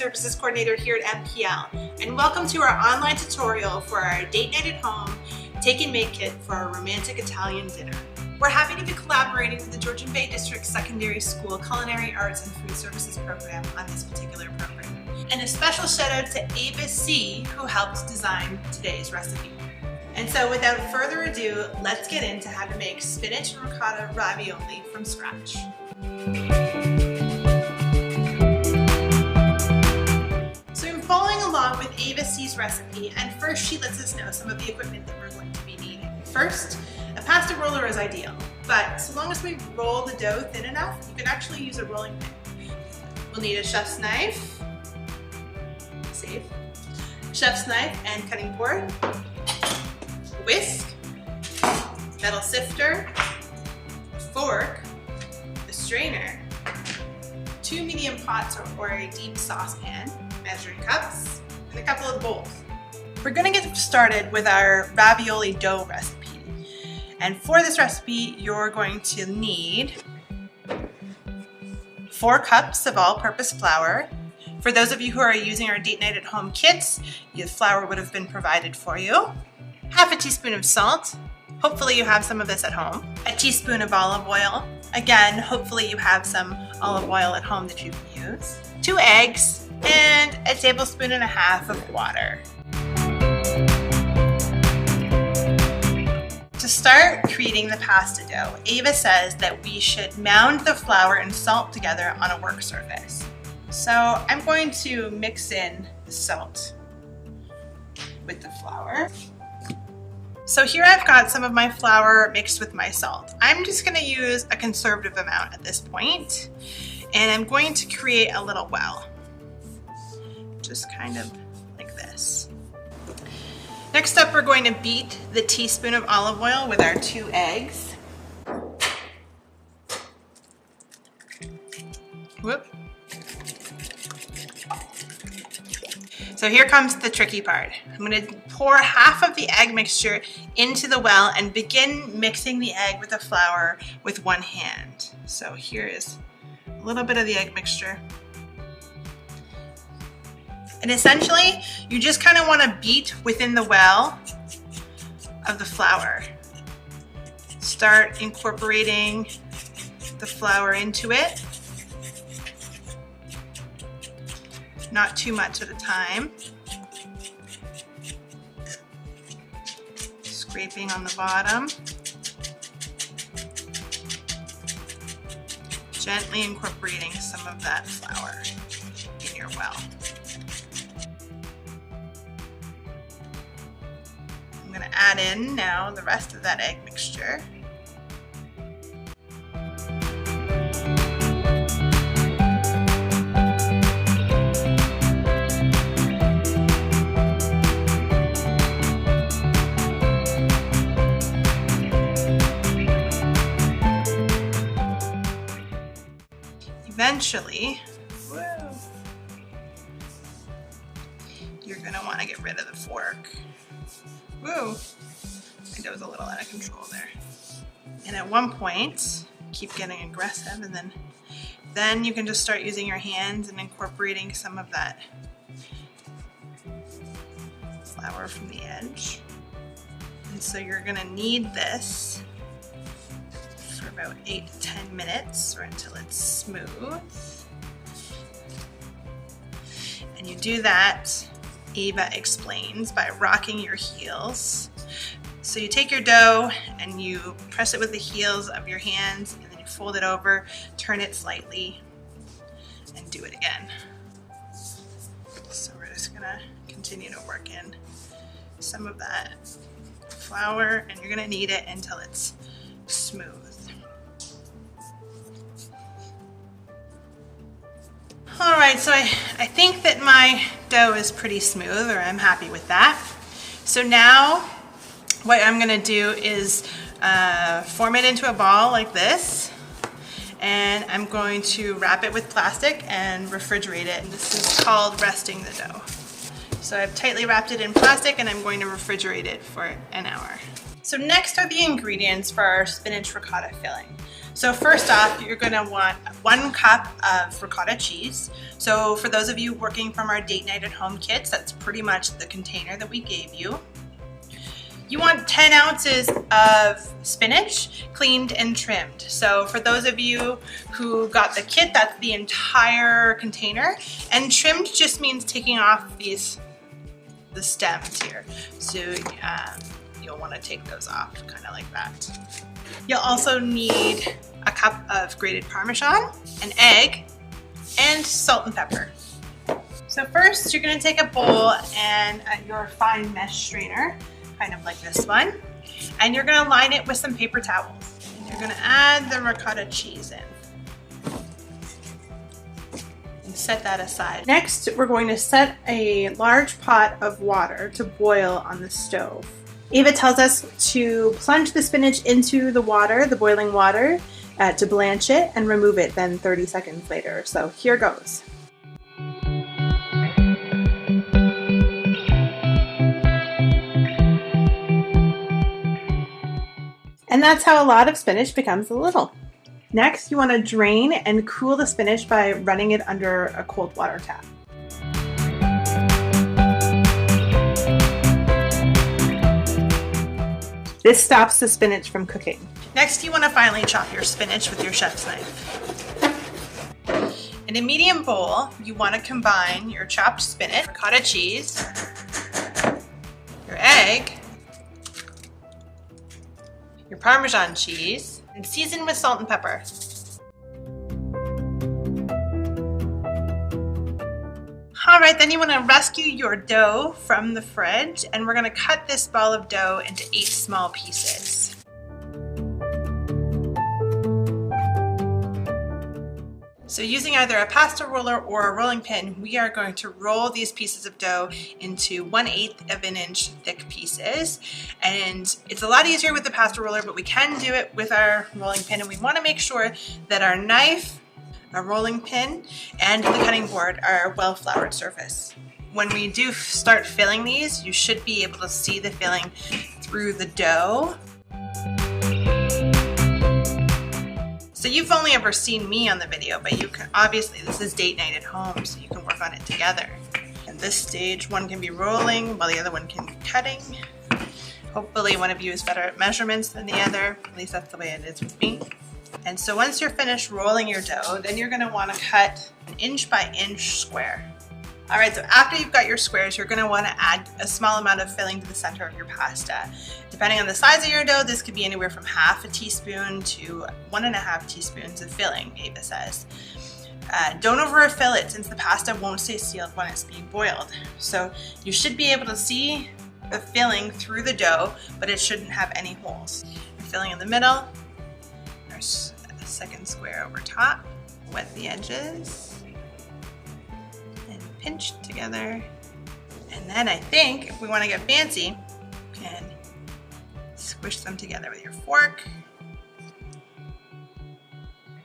Services Coordinator here at MPL, and welcome to our online tutorial for our Date Night at Home Take and Make Kit for our romantic Italian dinner. We're happy to be collaborating with the Georgian Bay District Secondary School Culinary Arts and Food Services program on this particular program. And a special shout out to Ava C, who helped design today's recipe. And so without further ado, let's get into how to make spinach and ricotta ravioli from scratch. So I'm following along with Ava C's recipe, and first she lets us know some of the equipment that we're going to be needing. First, a pasta roller is ideal, but so long as we roll the dough thin enough, you can actually use a rolling pin. We'll need a chef's knife, chef's knife and cutting board, whisk, metal sifter, fork, a strainer, 2 medium pots or a deep saucepan, measuring cups, and a couple of bowls. We're going to get started with our ravioli dough recipe. And for this recipe, you're going to need 4 cups of all-purpose flour. For those of you who are using our Date Night at Home kits, the flour would have been provided for you. Half a teaspoon of salt. Hopefully you have some of this at home. A teaspoon of olive oil. Again, hopefully you have some olive oil at home that you can use. 2 eggs and a tablespoon and a half of water. To start creating the pasta dough, Ava says that we should mound the flour and salt together on a work surface. So I'm going to mix in the salt with the flour. So here I've got some of my flour mixed with my salt. I'm just going to use a conservative amount at this point, and I'm going to create a little well, just kind of like this. Next up, we're going to beat the teaspoon of olive oil with our 2 eggs. Whoop. So here comes the tricky part. I'm going to pour half of the egg mixture into the well and begin mixing the egg with the flour with one hand. So here is a little bit of the egg mixture. And essentially, you just kind of want to beat within the well of the flour. Start incorporating the flour into it. Not too much at a time. Scraping on the bottom. Gently incorporating some of that flour in your well. I'm going to add in now the rest of that egg mixture. Eventually, you're going to want to get rid of the fork. Woo! My dough's a little out of control there. And at one point, keep getting aggressive, and then you can just start using your hands and incorporating some of that flour from the edge. And so you're going to knead this for about 8 to 10 minutes or until it's smooth. And you do that, Ava explains, by rocking your heels. So you take your dough and you press it with the heels of your hands, and then you fold it over, turn it slightly, and do it again. So we're just gonna continue to work in some of that flour, and you're gonna knead it until it's smooth. All right, so I think that my dough is pretty smooth, or I'm happy with that. So now what I'm gonna do is form it into a ball like this, and I'm going to wrap it with plastic and refrigerate it. And this is called resting the dough. So I've tightly wrapped it in plastic, and I'm going to refrigerate it for an hour. So next are the ingredients for our spinach ricotta filling. So first off, you're gonna want 1 cup of ricotta cheese. So for those of you working from our date night at home kits, that's pretty much the container that we gave you. You want 10 ounces of spinach, cleaned and trimmed. So for those of you who got the kit, that's the entire container. And trimmed just means taking off the stems here. So you'll want to take those off, kind of like that. You'll also need a cup of grated Parmesan, an egg, and salt and pepper. So first, you're going to take a bowl and your fine mesh strainer, kind of like this one, and you're going to line it with some paper towels. And you're going to add the ricotta cheese in. And set that aside. Next, we're going to set a large pot of water to boil on the stove. Ava tells us to plunge the spinach into the water, the boiling water, to blanch it and remove it then 30 seconds later. So here goes. And that's how a lot of spinach becomes a little. Next, you want to drain and cool the spinach by running it under a cold water tap. This stops the spinach from cooking. Next, you want to finely chop your spinach with your chef's knife. In a medium bowl, you want to combine your chopped spinach, ricotta cheese, your egg, your Parmesan cheese, and season with salt and pepper. All right, then you want to rescue your dough from the fridge, and we're going to cut this ball of dough into 8 small pieces. So using either a pasta roller or a rolling pin, we are going to roll these pieces of dough into 1/8 of an inch thick pieces. And it's a lot easier with the pasta roller, but we can do it with our rolling pin, and we want to make sure that our knife, a rolling pin, and the cutting board are a well-floured surface. When we do start filling these, you should be able to see the filling through the dough. So you've only ever seen me on the video, but you can obviously, this is date night at home, so you can work on it together. At this stage, one can be rolling while the other one can be cutting. Hopefully one of you is better at measurements than the other, at least that's the way it is with me. And so once you're finished rolling your dough, then you're gonna wanna cut an inch by inch square. All right, so after you've got your squares, you're gonna wanna add a small amount of filling to the center of your pasta. Depending on the size of your dough, this could be anywhere from 1/2 teaspoon to 1.5 teaspoons of filling, Ava says. Don't overfill it, since the pasta won't stay sealed when it's being boiled. So you should be able to see the filling through the dough, but it shouldn't have any holes. Filling in the middle, there's a second square over top, wet the edges, and pinch together. And then I think if we want to get fancy, you can squish them together with your fork.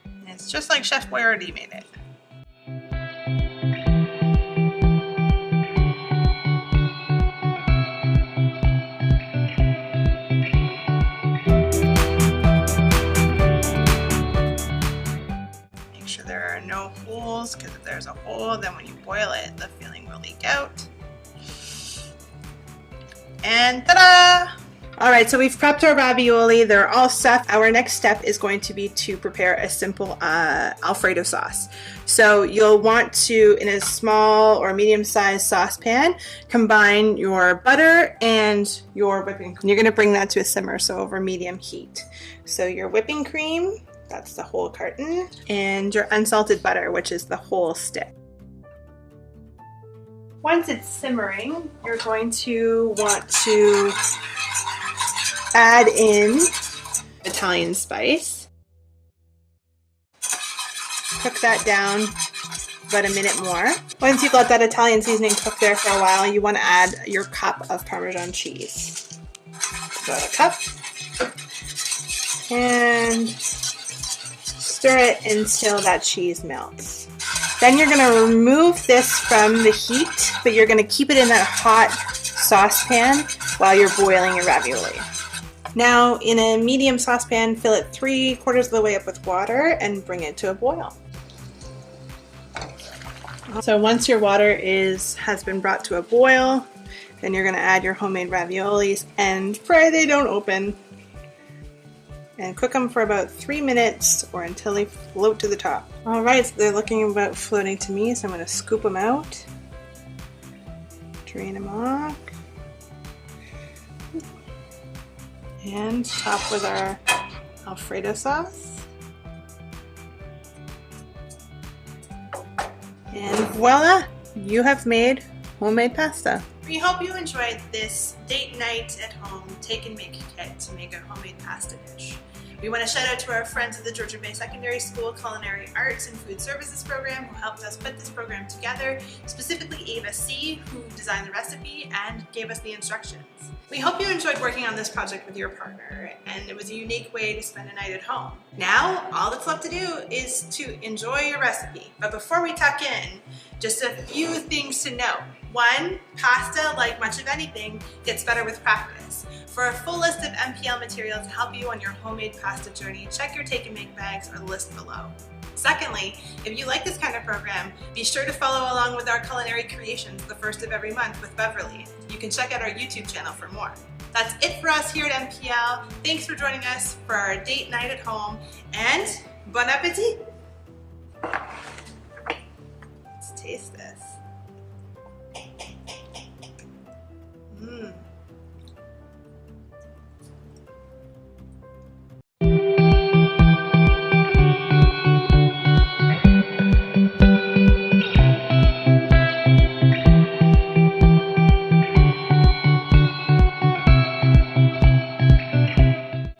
And it's just like Chef Boyardee made it. Make sure there are no holes, because if there's a hole, then when you boil it, the filling will leak out. And ta-da! All right, so we've prepped our ravioli. They're all stuffed. Our next step is going to be to prepare a simple Alfredo sauce. So you'll want to, in a small or medium-sized saucepan, combine your butter and your whipping cream. You're gonna bring that to a simmer, so over medium heat. So your whipping cream, that's the whole carton, and your unsalted butter, which is the whole stick. Once it's simmering, you're going to want to add in Italian spice. Cook that down about a minute more. Once you've let that Italian seasoning cook there for a while, you want to add your cup of Parmesan cheese. About a cup. And stir it until that cheese melts. Then you're going to remove this from the heat, but you're going to keep it in that hot saucepan while you're boiling your ravioli. Now in a medium saucepan, fill it 3/4 of the way up with water and bring it to a boil. So once your water has been brought to a boil, then you're gonna add your homemade raviolis and pray they don't open. And cook them for about 3 minutes or until they float to the top. All right, so they're looking about floating to me, so I'm gonna scoop them out, drain them off, and top with our Alfredo sauce. And voila, you have made homemade pasta. We hope you enjoyed this date night at home take and make kit to make a homemade pasta dish. We want to shout out to our friends at the Georgian Secondary School Culinary Arts and Food Services program who helped us put this program together, specifically Ava C, who designed the recipe and gave us the instructions. We hope you enjoyed working on this project with your partner, and it was a unique way to spend a night at home. Now, all that's left to do is to enjoy your recipe. But before we tuck in, just a few things to note. 1, pasta, like much of anything, gets better with practice. For a full list of MPL materials to help you on your homemade pasta journey, check your take and make bags or the list below. Secondly, if you like this kind of program, be sure to follow along with our culinary creations the first of every month with Beverly. You can check out our YouTube channel for more. That's it for us here at MPL. Thanks for joining us for our date night at home, and bon appetit! Let's taste this.